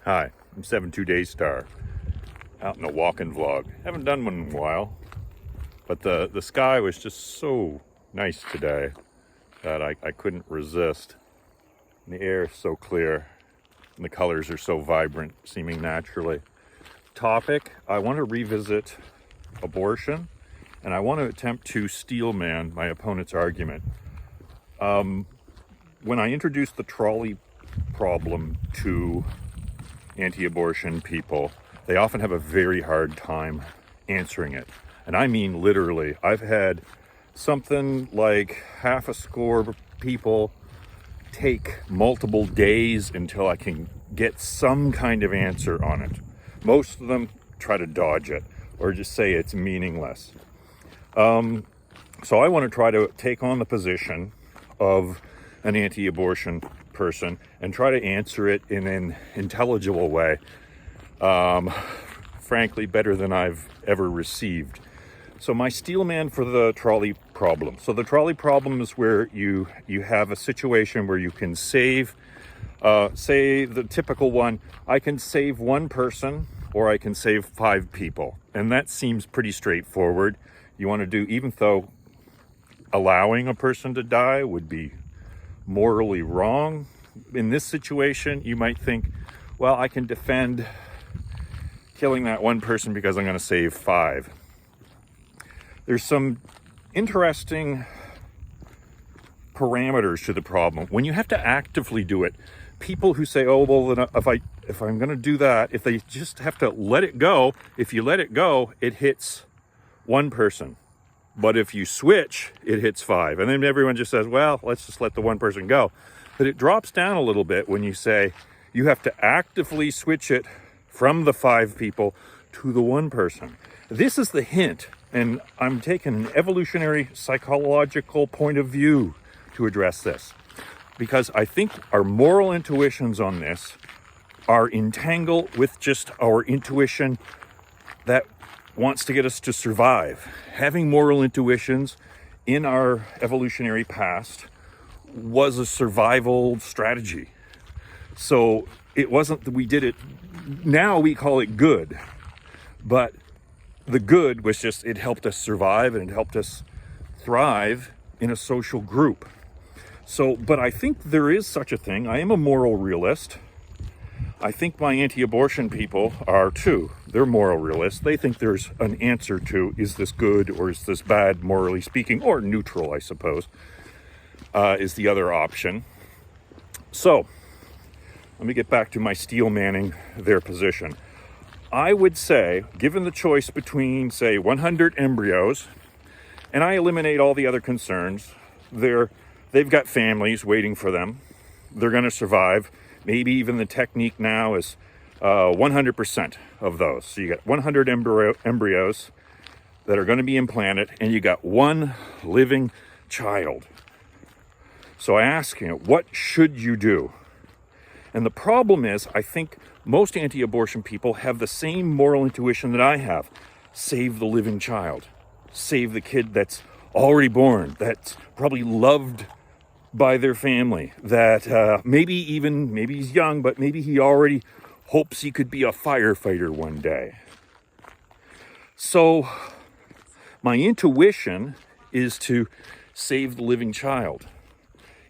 Hi, I'm 72daystar, out in a walking vlog. Haven't done one in a while, but the sky was just so nice today that I couldn't resist. And the air is so clear, and the colors are so vibrant, seeming naturally. Topic, I want to revisit abortion, and I want to attempt to steelman my opponent's argument. When I introduced the trolley problem to anti-abortion people, they often have a very hard time answering it. And I mean literally. I've had something like half a score people take multiple days until I can get some kind of answer on it. Most of them try to dodge it or just say it's meaningless. So I want to try to take on the position of an anti-abortion person and try to answer it in an intelligible way, frankly better than I've ever received. So my steelman for the trolley problem. So the trolley problem is where you have a situation where you can save, say the typical one, I can save one person or I can save 5 people. And that seems pretty straightforward. You want to do, even though allowing a person to die would be morally wrong. In this situation, you might think, well, I can defend killing that one person because I'm going to save 5. There's some interesting parameters to the problem. When you have to actively do it, people who say, oh, well, then if I'm going to do that, if they just have to let it go, if you let it go, it hits one person. But if you switch, it hits 5. And then everyone just says, well, let's just let the one person go. But it drops down a little bit when you say you have to actively switch it from the 5 people to the one person. This is the hint, and I'm taking an evolutionary psychological point of view to address this, because I think our moral intuitions on this are entangled with just our intuition that wants to get us to survive. Having moral intuitions in our evolutionary past was a survival strategy. So it wasn't that we did it, now we call it good, but the good was just, it helped us survive and it helped us thrive in a social group. So, but I think there is such a thing. I am a moral realist. I think my anti-abortion people are too. They're moral realists. They think there's an answer to, is this good or is this bad, morally speaking, or neutral, I suppose, is the other option. So, let me get back to my steelmanning their position. I would say, given the choice between, say, 100 embryos, and I eliminate all the other concerns, they've got families waiting for them. They're going to survive. Maybe even the technique now is 100% of those. So you got 100 embryos that are going to be implanted, and you got one living child. So I ask you, what should you do? And the problem is, I think most anti-abortion people have the same moral intuition that I have. Save the living child. Save the kid that's already born, that's probably loved by their family, that maybe he's young, but maybe he already hopes he could be a firefighter one day. So my intuition is to save the living child,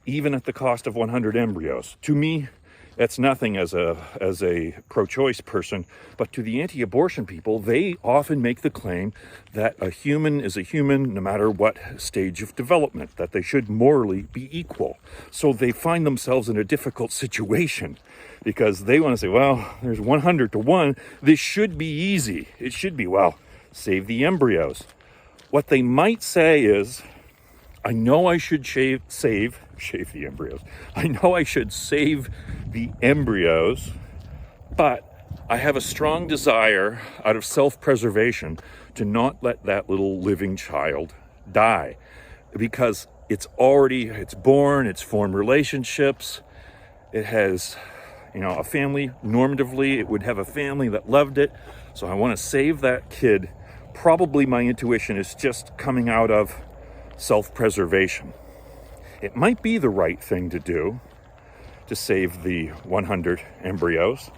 even at the cost of 100 embryos. To me, that's nothing as a pro-choice person, but to the anti-abortion people, they often make the claim that a human is a human no matter what stage of development, that they should morally be equal. So they find themselves in a difficult situation because they want to say, well, there's 100 to 1. This should be easy. It should be, well, save the embryos. What they might say is, I know I should save the embryos. I know I should save the embryos, but I have a strong desire out of self-preservation to not let that little living child die, because it's born, it's formed relationships, it has, a family. Normatively, it would have a family that loved it. So I want to save that kid. Probably my intuition is just coming out of self-preservation. It might be the right thing to do to save the 100 embryos,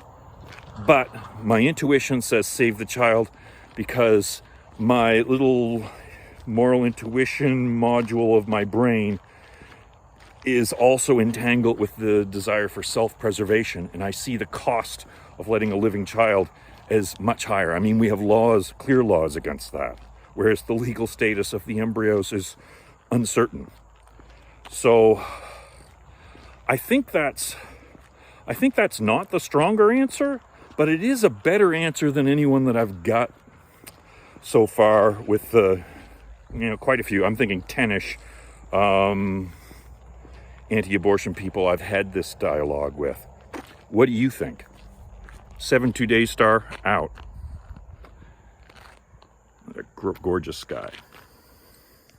But my intuition says save the child, because my little moral intuition module of my brain is also entangled with the desire for self-preservation, and I see the cost of letting a living child as much higher. I mean, we have laws, clear laws against that, whereas the legal status of the embryos is uncertain. So I think that's not the stronger answer, but it is a better answer than anyone that I've got so far with quite a few. I'm thinking 10-ish anti-abortion people I've had this dialogue with. What do you think? 72 Daystar out. What a gorgeous sky.